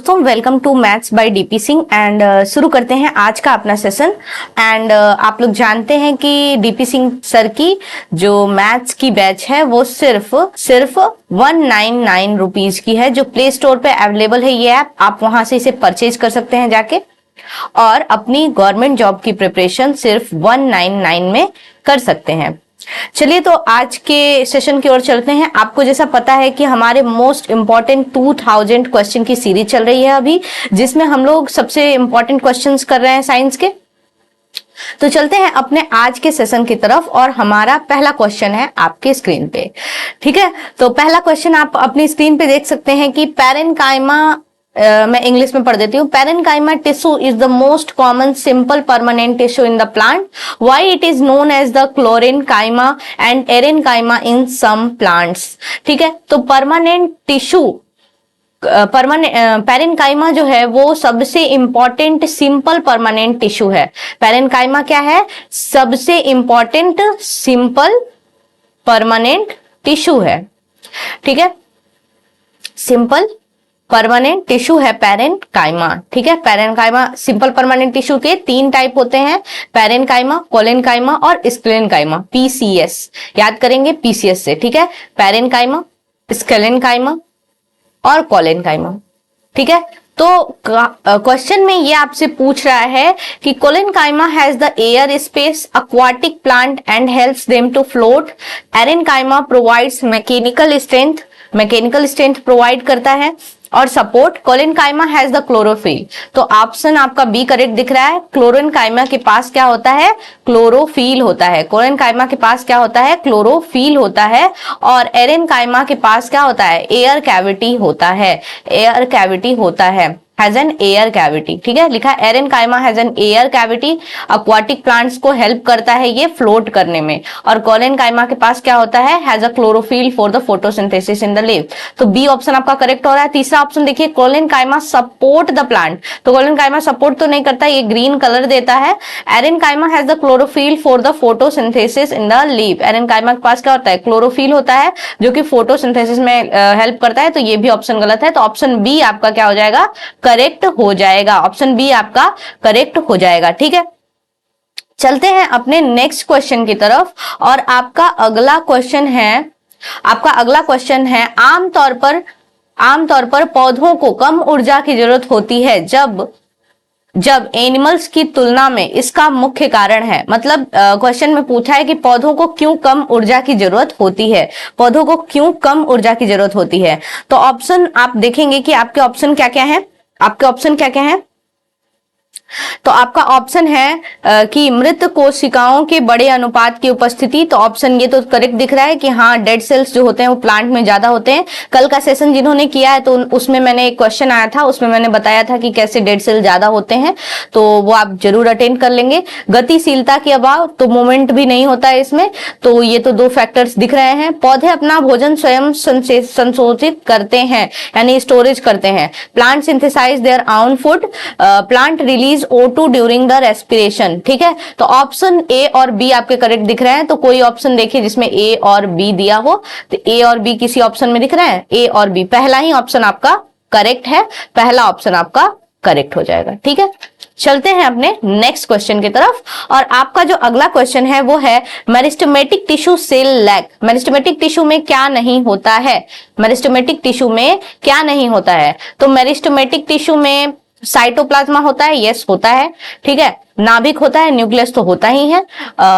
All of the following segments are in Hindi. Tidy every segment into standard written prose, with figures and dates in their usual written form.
दोस्तों, welcome to maths by DP Singh and शुरू करते हैं आज का अपना सेशन। एंड आप लोग जानते हैं कि डीपी सिंह सर की जो मैथ्स की बैच है वो सिर्फ 199 रुपीज की है, जो प्ले स्टोर पे अवेलेबल है। ये ऐप आप वहां से इसे परचेज कर सकते हैं जाके, और अपनी गवर्नमेंट जॉब की प्रिपरेशन सिर्फ 199 में कर सकते हैं। चलिए तो आज के सेशन की ओर चलते हैं। आपको जैसा पता है कि हमारे मोस्ट इंपॉर्टेंट 2000 क्वेश्चन की सीरीज चल रही है अभी, जिसमें हम लोग सबसे इंपॉर्टेंट क्वेश्चंस कर रहे हैं साइंस के। तो चलते हैं अपने आज के सेशन की तरफ, और हमारा पहला क्वेश्चन है आपके स्क्रीन पे। ठीक है, तो पहला क्वेश्चन आप अपनी स्क्रीन पे देख सकते हैं कि पैरेन्काइमा, मैं इंग्लिश में पढ़ देती हूँ। Parenchyma tissue is the most common simple permanent tissue in the plant. Why it is known as the chlorenchyma and aerenchyma in some plants. ठीक है, तो परमानेंट टिश्यू, पैरेन्काइमा जो है वो सबसे इंपॉर्टेंट सिंपल परमानेंट टिश्यू है। पैरेन्काइमा क्या है? सबसे इंपॉर्टेंट सिंपल परमानेंट टिश्यू है। ठीक है, सिंपल परमानेंट टिश्यू है पैरेन्काइमा। ठीक है, पैरेन्काइमा सिंपल परमानेंट टिश्यू के 3 टाइप होते हैं, पैरेन्काइमा, कोलेन्काइमा और स्क्लेन्काइमा। पीसीएस याद करेंगे पीसीएस से। ठीक है, पैरेन्काइमा, स्क्लेन्काइमा और कोलेन्काइमा। ठीक है, तो क्वेश्चन में ये आपसे पूछ रहा है कि collenchyma has the air space, aquatic plant and helps them to float. Aerenchyma provides mechanical strength provide करता है और support. Collenchyma has the chlorophyll. तो ऑप्शन आपका बी करेक्ट दिख रहा है। क्लोरेन्काइमा के पास क्या होता है? क्लोरोफिल होता है। कोलेन्काइमा के पास क्या होता है? क्लोरोफिल होता है। और एरेन्काइमा के पास क्या होता है? एयर कैविटी होता है। एयर कैविटी होता है, हैज एन एयर कैविटी। ठीक है, लिखा एरेन्काइमा has an air cavity. aquatic plants को हेल्प करता है ये फ्लोट करने में। और कोलेन्काइमा के पास क्या होता है? Has a chlorophyll for the photosynthesis in the leaf. तो बी ऑप्शन आपका करेक्ट हो रहा है। तीसरा ऑप्शन देखिए, कोलेन्काइमा सपोर्ट द प्लांट। तो कोलेन्काइमा सपोर्ट तो नहीं करता, ये ग्रीन कलर देता है। एरेन्काइमा has the chlorophyll for the photosynthesis in the leaf. एरेन्काइमा के पास क्या होता है? क्लोरोफिल होता है, जो कि फोटोसिंथेसिस में हेल्प करता है। तो ये भी ऑप्शन गलत है। तो ऑप्शन बी आपका क्या हो जाएगा? करेक्ट हो जाएगा। ऑप्शन बी आपका करेक्ट हो जाएगा। ठीक है, चलते हैं अपने नेक्स्ट क्वेश्चन की तरफ। और आपका अगला क्वेश्चन है आमतौर पर पौधों को कम ऊर्जा की जरूरत होती है जब एनिमल्स की तुलना में, इसका मुख्य कारण है। मतलब क्वेश्चन में पूछा है कि पौधों को क्यों कम ऊर्जा की जरूरत होती है, पौधों को क्यों कम ऊर्जा की जरूरत होती है। तो ऑप्शन आप देखेंगे कि आपके ऑप्शन क्या क्या है। आपके ऑप्शन क्या क्या है? तो आपका ऑप्शन है कि मृत कोशिकाओं के बड़े अनुपात की उपस्थिति। तो ऑप्शन ये तो करेक्ट दिख रहा है कि हाँ, डेड सेल्स जो होते हैं वो प्लांट में ज्यादा होते हैं। कल का सेशन जिन्होंने किया है तो उसमें मैंने एक क्वेश्चन आया था, उसमें मैंने बताया था कि कैसे डेड सेल ज्यादा होते हैं, तो वो आप जरूर अटेंड कर लेंगे। गतिशीलता के अभाव, तो मूवमेंट भी नहीं होता है इसमें। तो ये तो 2 फैक्टर्स दिख रहे हैं। पौधे अपना भोजन स्वयं संशोधित करते हैं, यानी स्टोरेज करते हैं। Plant synthesise their own food. Plant release O2 during the respiration. ठीक है, तो ऑप्शन ए और बी आपके करेक्ट दिख रहे हैं। तो कोई ऑप्शन देखिए जिसमें ए और बी दिया हो, तो ए और बी किसी ऑप्शन में दिख रहे हैं? ए और बी, पहला ही ऑप्शन आपका करेक्ट है। पहला ऑप्शन आपका करेक्ट हो जाएगा। ठीक है, चलते हैं अपने नेक्स्ट क्वेश्चन की तरफ। और आपका जो अगला क्वेश्चन है वो है meristematic tissue cell lack. Meristematic tissue में क्या नहीं होता है? मेरिस्टेमेटिक टिश्यू में क्या नहीं होता है? तो मेरिस्टेमेटिक टिश्यू में साइटोप्लाज्मा होता है, यस होता है। ठीक है, नाभिक होता है, न्यूक्लियस तो होता ही है।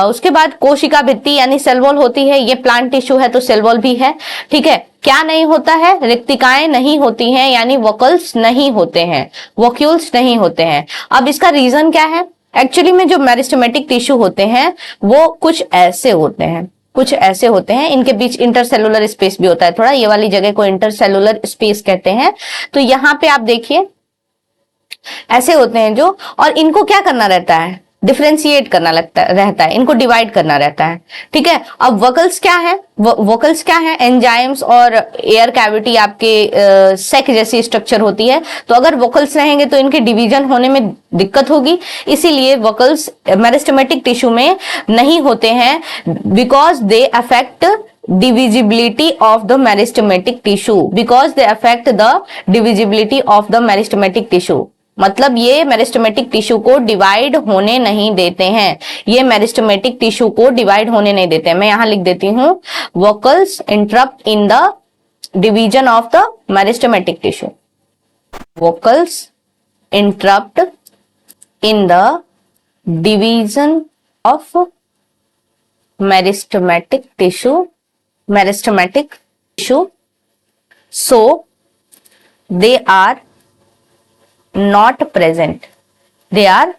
उसके बाद कोशिका भित्ति यानी सेल वॉल होती है, ये प्लांट टिश्यू है तो सेल वॉल भी है। ठीक है, क्या नहीं होता है? रिक्तिकाएं नहीं होती हैं, यानी वोकल्स नहीं होते हैं, वोक्यूल्स नहीं होते हैं। अब इसका रीजन क्या है? एक्चुअली में जो मेरिस्टेमेटिक टिश्यू होते हैं वो कुछ ऐसे होते हैं, इनके बीच इंटरसेलुलर स्पेस भी होता है थोड़ा, ये वाली जगह को इंटरसेलुलर स्पेस कहते हैं। तो यहाँ पे आप देखिए ऐसे होते हैं जो, और इनको क्या करना रहता है? डिफरेंशिएट करना रहता है, इनको डिवाइड करना रहता है। ठीक है, अब वोकल्स क्या है? वोकल्स क्या है? एंजाइम्स और एयर कैविटी आपके सेक जैसी स्ट्रक्चर होती है। तो अगर वोकल्स रहेंगे तो इनके डिवीजन होने में दिक्कत होगी, इसीलिए वोकल्स मेरिस्टेमेटिक टिश्यू में नहीं होते हैं, because they affect divisibility of the meristematic tissue because they affect the divisibility of the meristematic tissue। मतलब ये मेरिस्टेमेटिक टिश्यू को डिवाइड होने नहीं देते हैं, ये मेरिस्टेमेटिक टिश्यू को डिवाइड होने नहीं देते हैं। मैं यहां लिख देती हूं, vocals interrupt in the division of the meristematic tissue. Vocals interrupt in the division of meristematic tissue, so they are not present, याद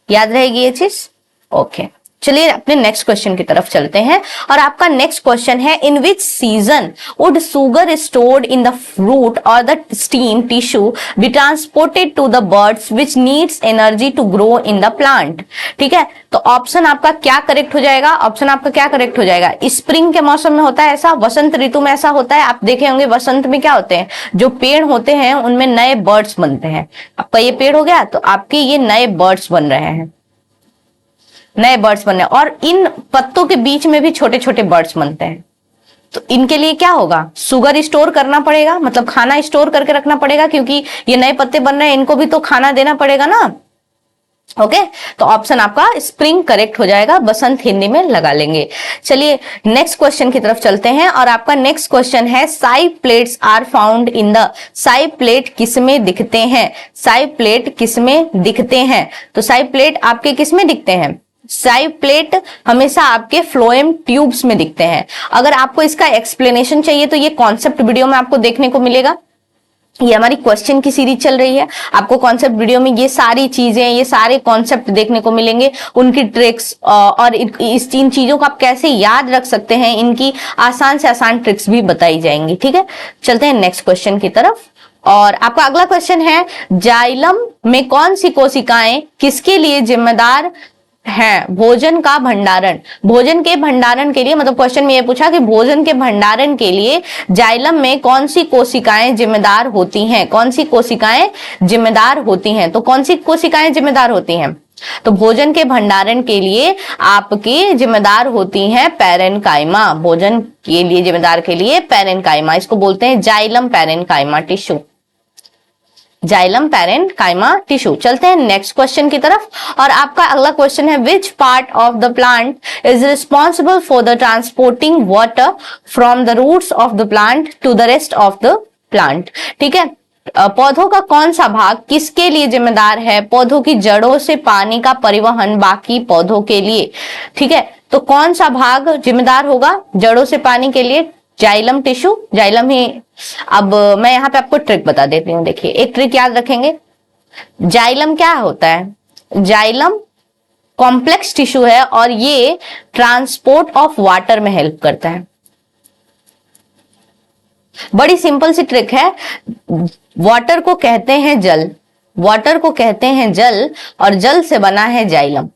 रहेगी ये चीज? ओके, चलिए अपने नेक्स्ट क्वेश्चन की तरफ चलते हैं। और आपका नेक्स्ट क्वेश्चन है, in which season would sugar stored in the fruit और the stem tissue be transported to the buds which needs energy to grow in the plant. ठीक है, तो ऑप्शन आपका क्या करेक्ट हो जाएगा? ऑप्शन आपका क्या करेक्ट हो जाएगा? स्प्रिंग के मौसम में होता है ऐसा, वसंत ऋतु में ऐसा होता है। आप देखे होंगे वसंत में क्या होते हैं, जो पेड़ होते हैं उनमें नए बर्ड्स बनते हैं। आपका ये पेड़ हो गया तो आपके ये नए बर्ड्स बन रहे हैं, नए बर्ड्स बनने, और इन पत्तों के बीच में भी छोटे छोटे बर्ड्स बनते हैं। तो इनके लिए क्या होगा? शुगर स्टोर करना पड़ेगा, मतलब खाना स्टोर करके रखना पड़ेगा, क्योंकि ये नए पत्ते बन रहे हैं, इनको भी तो खाना देना पड़ेगा ना। ओके, तो ऑप्शन आपका स्प्रिंग करेक्ट हो जाएगा, बसंत हिंदी में लगा लेंगे। चलिए नेक्स्ट क्वेश्चन की तरफ चलते हैं। और आपका नेक्स्ट क्वेश्चन है, side plates are found in the, side plate किसमें दिखते हैं? साइड प्लेट किसमें दिखते हैं? तो साइड प्लेट आपके किसमें दिखते हैं? साइड प्लेट हमेशा आपके फ्लोएम ट्यूब्स में दिखते हैं। अगर आपको इसका एक्सप्लेनेशन चाहिए तो ये कॉन्सेप्ट वीडियो में आपको देखने को मिलेगा। ये हमारी क्वेश्चन की सीरीज चल रही है, आपको कॉन्सेप्ट वीडियो में ये सारी चीजें, ये सारे कॉन्सेप्ट देखने को मिलेंगे, उनकी ट्रिक्स और इन चीजों को आप कैसे याद रख सकते हैं, इनकी आसान से आसान ट्रिक्स भी बताई जाएंगी। ठीक है, चलते हैं नेक्स्ट क्वेश्चन की तरफ। और आपका अगला क्वेश्चन है, जाइलम में कौन सी कोशिकाएं किसके लिए जिम्मेदार है? भोजन का भंडारण, भोजन के भंडारण के लिए, मतलब क्वेश्चन में ये पूछा कि भोजन के भंडारण के लिए जाइलम में कौन सी कोशिकाएं जिम्मेदार होती हैं? कौन सी कोशिकाएं जिम्मेदार होती हैं? तो कौन सी कोशिकाएं जिम्मेदार होती हैं? तो भोजन के भंडारण के लिए आपकी जिम्मेदार होती हैं पैरेन्काइमा। भोजन के लिए जिम्मेदार के लिए पैरेन्काइमा, इसको बोलते हैं xylem parenchyma tissue, xylem parenchyma tissue. चलते हैं नेक्स्ट क्वेश्चन की तरफ। और आपका अगला क्वेश्चन है, which part of the plant is responsible for the transporting water from the roots of the plant to the rest of the plant. ठीक है, पौधों का कौन सा भाग किसके लिए जिम्मेदार है? पौधों की जड़ों से पानी का परिवहन बाकी पौधों के लिए। ठीक है, तो कौन सा भाग जिम्मेदार होगा जड़ों से पानी के लिए? जाइलम टिश्यू, जाइलम ही। अब मैं यहाँ पे आपको ट्रिक बता देती हूँ, देखिए एक ट्रिक याद रखेंगे। जाइलम क्या होता है? जाइलम कॉम्प्लेक्स टिश्यू है और ये ट्रांसपोर्ट ऑफ वाटर में हेल्प करता है। बड़ी सिंपल सी ट्रिक है। वाटर को कहते हैं जल, वाटर को कहते हैं जल, और जल से बना है जाइलम।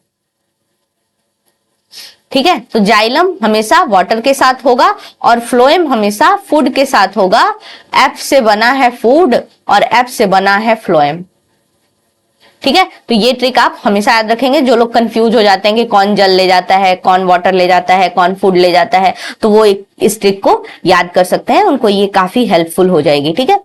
ठीक है, तो जाइलम हमेशा वाटर के साथ होगा और फ्लोएम हमेशा फूड के साथ होगा। एफ से बना है फूड और एफ से बना है फ्लोएम। ठीक है, तो ये ट्रिक आप हमेशा याद रखेंगे। जो लोग कंफ्यूज हो जाते हैं कि कौन जल ले जाता है, कौन वाटर ले जाता है, कौन फूड ले जाता है, तो वो इस ट्रिक को याद कर सकते हैं, उनको ये काफी हेल्पफुल हो जाएगी। ठीक है,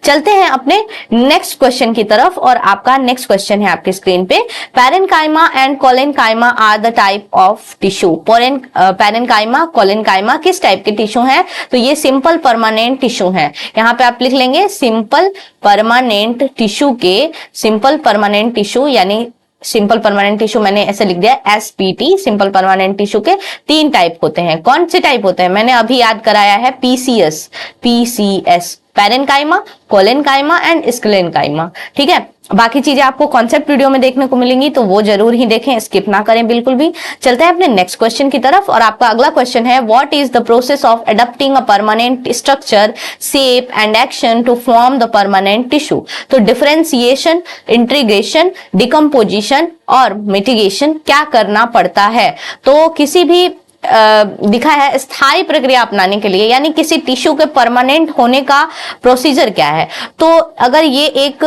चलते हैं अपने नेक्स्ट क्वेश्चन की तरफ। और आपका नेक्स्ट क्वेश्चन है आपकी स्क्रीन पे, parenchyma and collenchyma are the type of tissue. Parenchyma, collenchyma किस टाइप के टिश्यू हैं? तो ये सिंपल परमानेंट टिश्यू हैं। यहाँ पे आप लिख लेंगे सिंपल परमानेंट टिश्यू के, सिंपल परमानेंट टिश्यू यानी सिंपल परमानेंट टिश्यू मैंने ऐसे लिख दिया एसपीटी। सिंपल परमानेंट टिश्यू के 3 टाइप होते हैं। कौन से टाइप होते हैं? मैंने अभी याद कराया है, PCS, PCS, parenchyma, collenchyma and sclerenchyma. ठीक है, बाकी चीजें आपको कॉन्सेप्ट वीडियो में देखने को मिलेंगी, तो वो जरूर ही देखें, स्किप ना करें बिल्कुल भी। चलते हैं अपने नेक्स्ट क्वेश्चन की तरफ। और आपका अगला क्वेश्चन है, what is the process of adopting a permanent structure, shape and action to form the permanent tissue. तो डिफरेंशिएशन, इंटीग्रेशन, डिकम्पोजिशन और मिटिगेशन क्या करना पड़ता है? तो किसी भी दिखा है स्थायी प्रक्रिया अपनाने के लिए, यानी किसी टिश्यू के परमानेंट होने का प्रोसीजर क्या है? तो अगर ये एक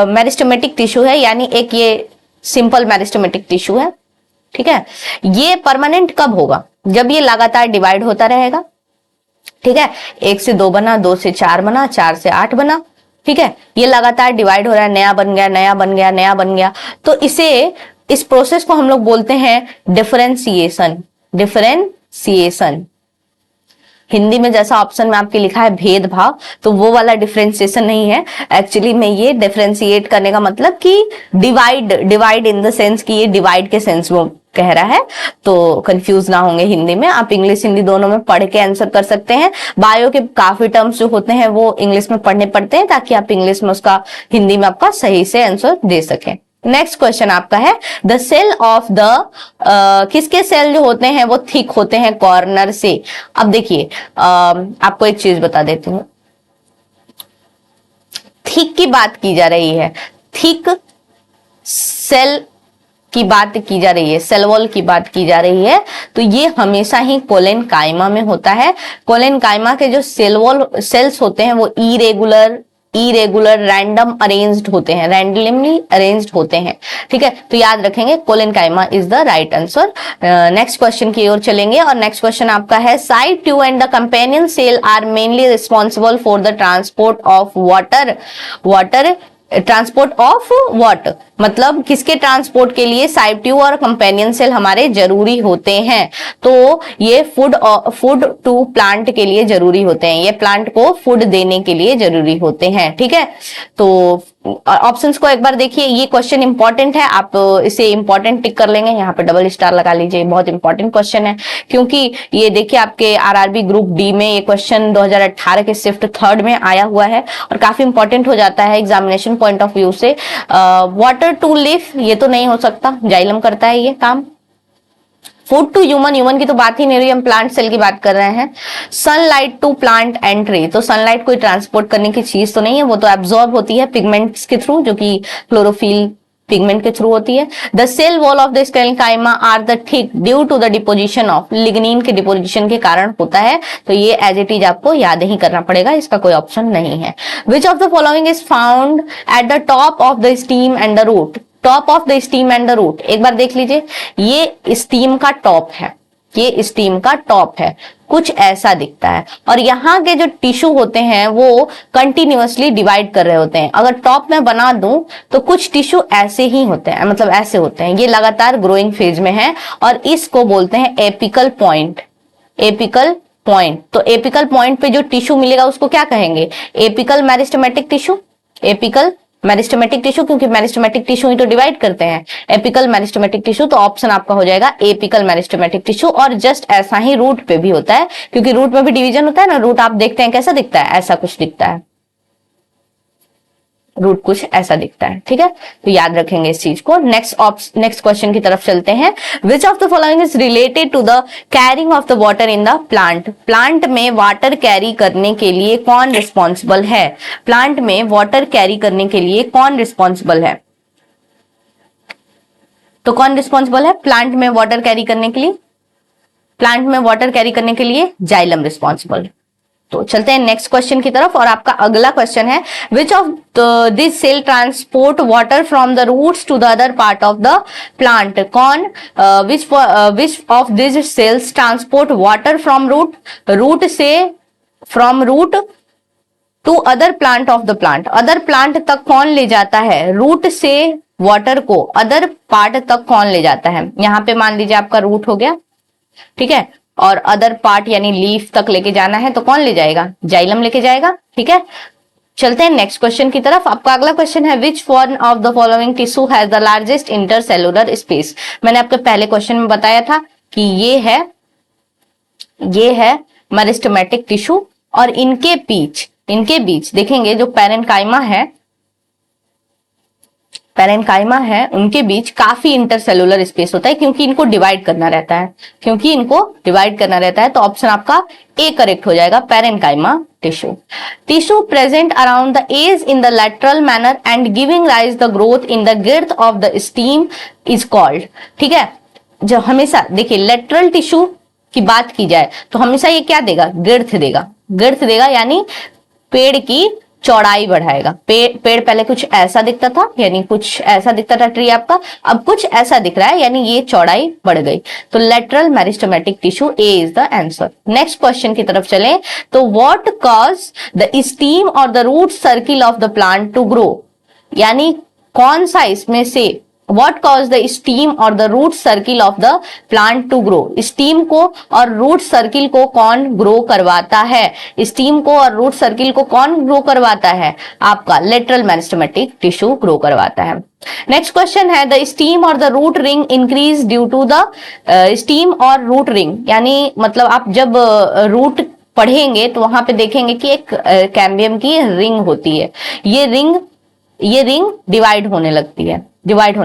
मेरिस्टेमेटिक टिश्यू है, यानी एक ये सिंपल मेरिस्टेमेटिक टिश्यू है, ठीक है, ये परमानेंट कब होगा? जब ये लगातार डिवाइड होता रहेगा, ठीक है, 1 से 2 बना, 2 से 4 बना, 4 से 8 बना, ठीक है, ये लगातार डिवाइड हो रहा है, नया बन गया, नया बन गया, नया बन गया, तो इस प्रोसेस को हम लोग बोलते हैं डिफरेंशिएशन। डिफरेंशिएशन हिंदी में जैसा ऑप्शन में आपके लिखा है भेदभाव, तो वो वाला डिफरेंशिएशन नहीं है। एक्चुअली में ये डिफरेंशिएट करने का मतलब कि डिवाइड इन द सेंस कि ये डिवाइड के सेंस में कह रहा है, तो कंफ्यूज ना होंगे हिंदी में। आप इंग्लिश हिंदी दोनों में पढ़ के आंसर कर सकते हैं। बायो के काफी टर्म्स जो होते हैं वो इंग्लिश में पढ़ने पड़ते हैं, ताकि आप इंग्लिश में उसका हिंदी में आपका सही से आंसर दे सकें। नेक्स्ट क्वेश्चन आपका है द सेल ऑफ द, किसके सेल जो होते हैं वो थिक होते हैं कॉर्नर से। अब देखिए आपको एक चीज बता देती हूँ, थिक की बात की जा रही है, थिक सेल की बात की जा रही है, सेल वॉल की बात की जा रही है, तो ये हमेशा ही कोलेनकाइमा में होता है। कोलेनकाइमा के जो सेल वॉल सेल्स होते हैं वो इरेगुलर रैंडम अरेंज्ड होते हैं, रैंडमली अरेंज्ड होते हैं, ठीक है, तो याद रखेंगे collenchyma is the right answer. Next question की ओर चलेंगे और नेक्स्ट क्वेश्चन आपका है side 2 and the companion cell are mainly responsible for the transport of water transport of what, मतलब किसके ट्रांसपोर्ट के लिए साइड 2 और कंपेनियन सेल हमारे जरूरी होते हैं, तो ये फूड टू प्लांट के लिए जरूरी होते हैं, ये प्लांट को फूड देने के लिए जरूरी होते हैं, ठीक है। तो ऑप्शंस को एक बार देखिए, ये क्वेश्चन इंपॉर्टेंट है, आप इसे इंपॉर्टेंट टिक कर लेंगे, यहाँ पे डबल स्टार लगा लीजिए, बहुत इंपॉर्टेंट क्वेश्चन है, क्योंकि ये देखिए आपके आरआरबी ग्रुप डी में ये क्वेश्चन 2018 के शिफ्ट 3rd में आया हुआ है और काफी इंपॉर्टेंट हो जाता है एग्जामिनेशन पॉइंट ऑफ व्यू से। वाटर टू लिव ये तो नहीं हो सकता, जाइलम करता है ये काम। फूड टू ह्यूमन की तो बात ही नहीं रही, हम प्लांट सेल की बात कर रहे हैं। सनलाइट टू प्लांट एंट्री, तो सनलाइट कोई ट्रांसपोर्ट करने की चीज तो नहीं है, वो तो एब्जॉर्ब होती है पिगमेंट्स के थ्रू, जो कि क्लोरोफिल पिगमेंट के थ्रू होती है। The cell wall of the sclerenchyma are the thick due to the deposition of, lignin के डिपोजिशन के कारण होता है, तो ये एज इट इज आपको याद ही करना पड़ेगा, इसका कोई ऑप्शन नहीं है। Which of the following is found at the top of the stem and the root, top of the stem and the root, एक बार देख लीजिए, ये स्टीम का टॉप है, ये स्टीम का टॉप है, कुछ ऐसा दिखता है, और यहाँ के जो टिश्यू होते हैं वो कंटिन्यूअसली डिवाइड कर रहे होते हैं। अगर टॉप में बना दूं तो कुछ टिश्यू ऐसे ही होते हैं, मतलब ऐसे होते हैं, ये लगातार ग्रोइंग फेज में है और इसको बोलते हैं एपिकल पॉइंट। एपिकल पॉइंट, तो एपिकल पॉइंट पे जो टिश्यू मिलेगा उसको क्या कहेंगे, apical meristematic tissue. Apical meristematic tissue, क्योंकि मेरिस्टेमेटिक टिश्यू ही तो डिवाइड करते हैं, एपिकल मेरिस्टेमेटिक टिश्यू, तो ऑप्शन आपका हो जाएगा एपिकल मेरिस्टेमेटिक टिश्यू। और जस्ट ऐसा ही रूट पे भी होता है, क्योंकि रूट में भी डिवीजन होता है ना, रूट आप देखते हैं कैसा दिखता है, ऐसा कुछ दिखता है, रूट कुछ ऐसा दिखता है, ठीक है, तो याद रखेंगे इस चीज को। नेक्स्ट क्वेश्चन की तरफ चलते हैं। Which of the following is related to the carrying of the water in the plant, plant में वाटर कैरी करने के लिए कौन रिस्पॉन्सिबल है, प्लांट में वाटर कैरी करने के लिए कौन रिस्पॉन्सिबल है, तो कौन रिस्पॉन्सिबल है प्लांट में वाटर कैरी करने के लिए, प्लांट में वाटर कैरी करने के लिए जाइलम रिस्पॉन्सिबल। तो चलते हैं नेक्स्ट क्वेश्चन की तरफ और आपका अगला क्वेश्चन है which of this cell transport water from the roots to the other part of the plant, कौन which of this cells transport water from root से, from root to other plant of the plant, other plant तक कौन ले जाता है, रूट से वाटर को अदर पार्ट तक कौन ले जाता है। यहाँ पे मान लीजिए आपका रूट हो गया, ठीक है, और अदर पार्ट यानी लीफ तक लेके जाना है तो कौन ले जाएगा, जाइलम लेके जाएगा, ठीक है। चलते हैं नेक्स्ट क्वेश्चन की तरफ। आपका अगला क्वेश्चन है which form of the following tissue has the largest intercellular space. मैंने आपके पहले क्वेश्चन में बताया था कि ये है मेरिस्टेमेटिक टिश्यू और इनके बीच देखेंगे जो पैरेन्काइमा है उनके बीच काफी इंटरसेलुलर स्पेस होता है, क्योंकि इनको डिवाइड करना रहता है, तो ऑप्शन आपका ए करेक्ट हो जाएगा, parenchyma tissue present around the edge in the lateral manner and giving rise the growth in the girth of the stem is called, ठीक है। जो हमेशा देखिए लेटरल टिश्यू की बात की जाए तो हमेशा ये क्या देगा, गिर्थ देगा, यानी पेड़ की चौड़ाई बढ़ाएगा। पेड़ पहले कुछ ऐसा दिखता था, यानी कुछ ऐसा दिखता था ट्री आपका, अब कुछ ऐसा दिख रहा है, यानी ये चौड़ाई बढ़ गई। तो lateral meristematic tissue, A is the answer. Next question की तरफ चलें तो व्हाट कॉज द स्टीम और the root circle of the plant to grow, यानी कौन सा इसमें से What cause the steam or the root circle of the plant to grow? Steam को और रूट सर्किल को कौन ग्रो करवाता है? स्टीम को और रूट सर्किल को कौन ग्रो करवाता है? आपका लेटरल मेरिस्टेमेटिक टिश्यू ग्रो करवाता है। नेक्स्ट क्वेश्चन है द स्टीम और the root ring increase due to the stem और रूट रिंग, यानी मतलब आप जब रूट पढ़ेंगे तो वहां पे देखेंगे कि एक कैम्बियम की रिंग होती है, ये रिंग डिवाइड होने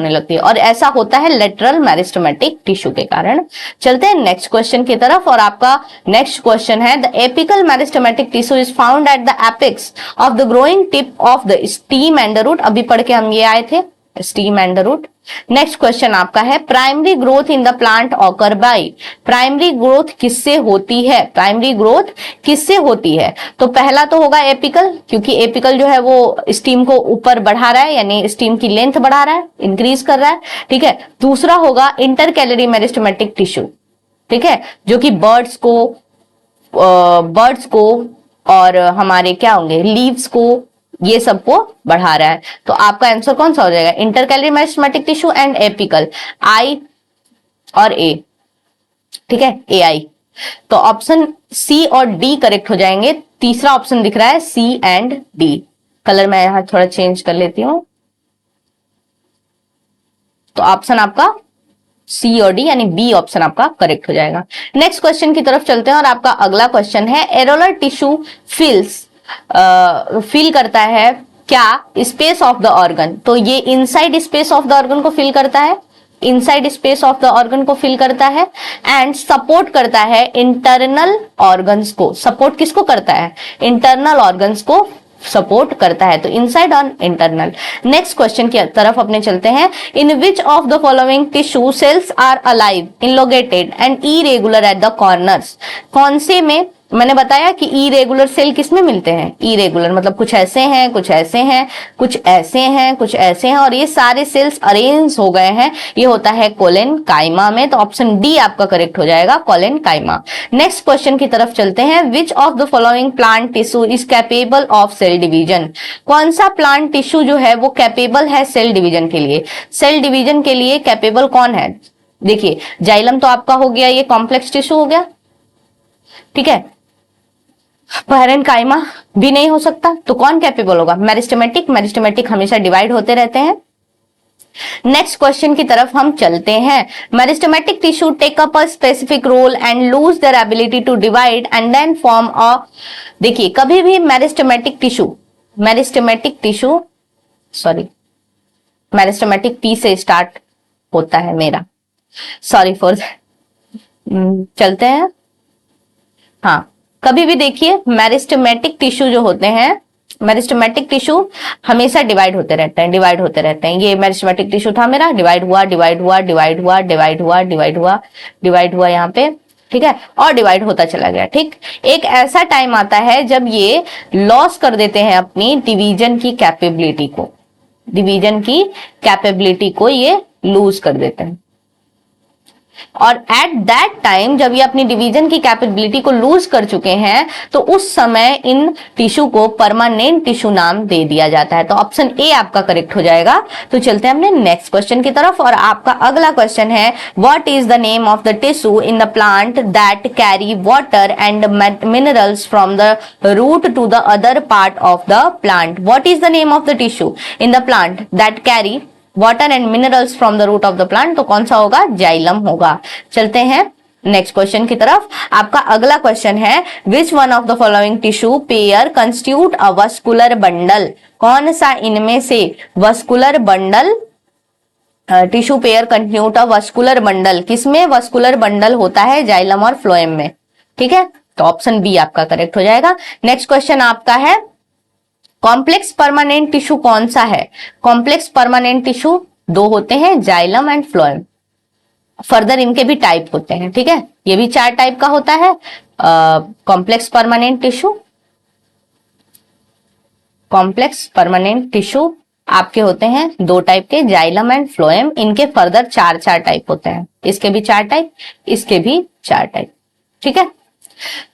लगती है और ऐसा होता है लेटरल मेरिस्टेमेटिक टिश्यू के कारण। चलते हैं नेक्स्ट क्वेश्चन की तरफ और आपका नेक्स्ट क्वेश्चन है the apical meristematic tissue is found at the apex of the growing tip of the stem and the root. अभी पढ़ के हम ये आए थे, stem and the root. Next question आपका है primary growth in the plant occur by. Primary growth किससे होती है? प्राइमरी ग्रोथ किससे होती है? तो पहला तो होगा एपिकल, क्योंकि एपिकल जो है वो स्टीम को ऊपर बढ़ा रहा है, यानी स्टीम की लेंथ बढ़ा रहा है, इंक्रीज कर रहा है, ठीक है। दूसरा होगा इंटरकैलरी मेरिस्टेमेटिक टिश्यू, ठीक है, जो कि बर्ड्स को और हमारे क्या होंगे लीव्स को, ये सबको बढ़ा रहा है। तो आपका आंसर कौन सा हो जाएगा? Intercalary meristematic tissue and apical, I और ए, ठीक है, ए आई। तो ऑप्शन सी और डी करेक्ट हो जाएंगे। तीसरा ऑप्शन दिख रहा है सी एंड डी। कलर मैं यहां थोड़ा चेंज कर लेती हूं। तो ऑप्शन आपका सी और डी यानी बी ऑप्शन आपका करेक्ट हो जाएगा। नेक्स्ट क्वेश्चन की तरफ चलते हैं और आपका अगला क्वेश्चन है एरोलर टिश्यू फील करता है क्या स्पेस ऑफ द ऑर्गन? तो ये inside space of the organ को फील करता है, inside space of the organ को फील करता है एंड सपोर्ट करता है इंटरनल ऑर्गन्स को। सपोर्ट किसको करता है? इंटरनल ऑर्गन्स को सपोर्ट करता है। तो इनसाइड और इंटरनल। नेक्स्ट क्वेश्चन की तरफ अपने चलते हैं। In which of the following tissue cells are alive, elongated and irregular at the corners? कौन से में? मैंने बताया कि इरेगुलर सेल किस में मिलते हैं? इरेगुलर मतलब कुछ ऐसे हैं, कुछ ऐसे हैं, कुछ ऐसे हैं, कुछ ऐसे हैं, और ये सारे सेल्स अरेंज हो गए हैं। ये होता है कोलेनकाइमा में। तो ऑप्शन डी आपका करेक्ट हो जाएगा, कोलेनकाइमा। नेक्स्ट क्वेश्चन की तरफ चलते हैं। Which of the following plant tissue is capable of cell division? कौन सा प्लांट टिश्यू जो है वो कैपेबल है सेल डिवीजन के लिए? सेल डिवीजन के लिए कैपेबल कौन है? देखिए जाइलम तो आपका हो गया, ये कॉम्प्लेक्स टिश्यू हो गया, ठीक है। पैरेन्काइमा भी नहीं हो सकता, तो कौन कैपेबल होगा? मेरिस्टेमेटिक। मेरिस्टेमेटिक हमेशा डिवाइड होते रहते हैं। नेक्स्ट क्वेश्चन की तरफ हम चलते हैं। Meristematic tissue take up a specific role and lose their ability to divide and then form a. देखिए कभी भी मेरिस्टेमेटिक पी से स्टार्ट होता है मेरा, सॉरी फॉर। चलते हैं। हाँ, कभी भी देखिए मेरिस्टेमेटिक टिश्यू जो होते हैं, मेरिस्टेमेटिक टिश्यू हमेशा डिवाइड होते रहते हैं। ये मेरिस्टेमेटिक टिश्यू था मेरा, डिवाइड हुआ यहाँ पे, ठीक है, और डिवाइड होता चला गया, ठीक। एक ऐसा टाइम आता है जब ये लॉस कर देते हैं अपनी डिवीजन की कैपेबिलिटी को ये लूज कर देते हैं। और एट दैट टाइम जब ये अपनी डिवीजन की कैपेबिलिटी को लूज कर चुके हैं तो उस समय इन टिश्यू को परमानेंट टिश्यू नाम दे दिया जाता है। तो ऑप्शन ए आपका करेक्ट हो जाएगा। तो चलते हैं हमने नेक्स्ट क्वेश्चन की तरफ और आपका अगला क्वेश्चन है what is the name of the tissue in the plant that carry water and minerals from the root to the other part of the plant? What is the name of the tissue in the plant that carry water and minerals from the root of the plant? तो कौन सा होगा? जाइलम होगा। चलते हैं नेक्स्ट क्वेश्चन की तरफ। आपका अगला क्वेश्चन है which one of the following tissue pair constitute a vascular bundle? कौन सा इनमें से vascular bundle, tissue pair constitute a vascular bundle? किसमें वस्कुलर बंडल होता है? जाइलम और फ्लोएम में, ठीक है। तो ऑप्शन बी आपका करेक्ट हो जाएगा। नेक्स्ट क्वेश्चन आपका है कॉम्प्लेक्स परमानेंट टिश्यू कौन सा है? कॉम्प्लेक्स परमानेंट टिश्यू दो होते हैं, जाइलम एंड फ्लोएम। फर्दर इनके भी टाइप होते हैं, ठीक है। ये भी 4 टाइप का होता है complex permanent tissue. Complex permanent tissue आपके होते हैं दो टाइप के, जाइलम एंड फ्लोएम। इनके फर्दर चार टाइप होते हैं, इसके भी 4 टाइप, इसके भी 4 टाइप। ठीक है,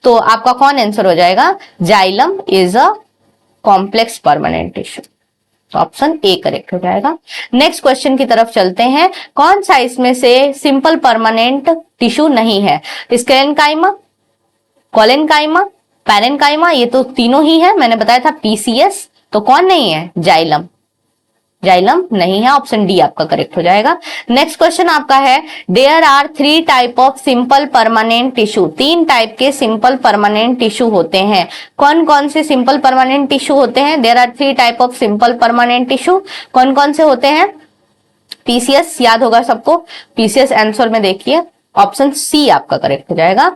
तो आपका कौन आंसर हो जाएगा? Xylem is a complex permanent tissue, तो ऑप्शन ए करेक्ट हो जाएगा। नेक्स्ट क्वेश्चन की तरफ चलते हैं। कौन सा इसमें से सिंपल परमानेंट टिश्यू नहीं है? स्क्लेरेंकाइमा, कोलेनकाइमा, पैरेन्काइमा, ये तो तीनों ही है, मैंने बताया था पीसीएस। तो कौन नहीं है? जाइलम, जाइलम नहीं है, ऑप्शन डी आपका करेक्ट हो जाएगा। नेक्स्ट क्वेश्चन आपका है, there are 3 type of simple permanent tissue. 3 type के सिंपल परमानेंट टिश्यू होते हैं। कौन कौन से सिंपल परमानेंट टिश्यू होते हैं? There are 3 type of simple permanent tissue. कौन कौन से होते हैं? पीसीएस याद होगा सबको, पीसीएस आंसर में देखिए, ऑप्शन सी आपका करेक्ट हो जाएगा।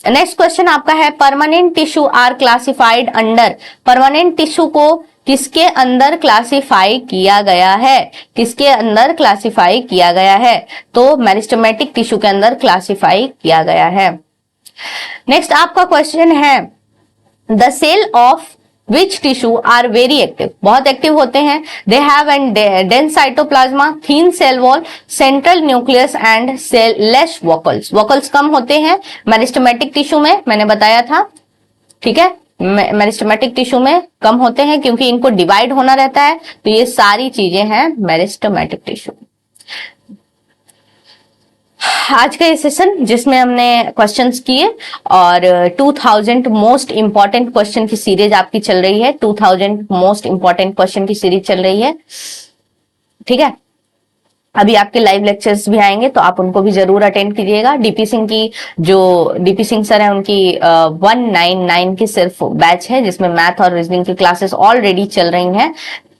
नेक्स्ट क्वेश्चन आपका है, permanent tissue are classified under. Permanent tissue को किसके अंदर क्लासिफाई किया गया है? किसके अंदर क्लासिफाई किया गया है? तो मेरिस्टेमेटिक टिश्यू के अंदर क्लासिफाई किया गया है। नेक्स्ट आपका क्वेश्चन है, the cell of which tissue are very active. बहुत एक्टिव होते हैं। They have an dense cytoplasm, thin cell wall, central nucleus and cell less vacuoles. Vacuoles कम होते हैं मेरिस्टेमेटिक टिश्यू में, मैंने बताया था। ठीक है, मेरिस्टेमेटिक टिश्यू में कम होते हैं क्योंकि इनको डिवाइड होना रहता है। तो ये सारी चीजें हैं मेरिस्टेमेटिक टिश्यू। आज का ये सेशन जिसमें हमने क्वेश्चंस किए और 2000 मोस्ट इंपॉर्टेंट क्वेश्चन की सीरीज आपकी चल रही है। 2000 मोस्ट इंपॉर्टेंट क्वेश्चन की सीरीज चल रही है। ठीक है, अभी आपके लाइव लेक्चर्स भी आएंगे तो आप उनको भी जरूर अटेंड कीजिएगा। डीपी सिंह की जो डीपी सिंह सर है उनकी 199 की सिर्फ बैच है जिसमें मैथ और रीजनिंग की क्लासेस ऑलरेडी चल रही हैं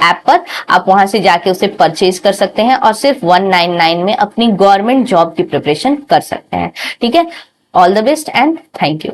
ऐप पर। आप वहां से जाके उसे परचेज कर सकते हैं और सिर्फ 199 में अपनी गवर्नमेंट जॉब की प्रिपरेशन कर सकते हैं। ठीक है, all the best and thank you.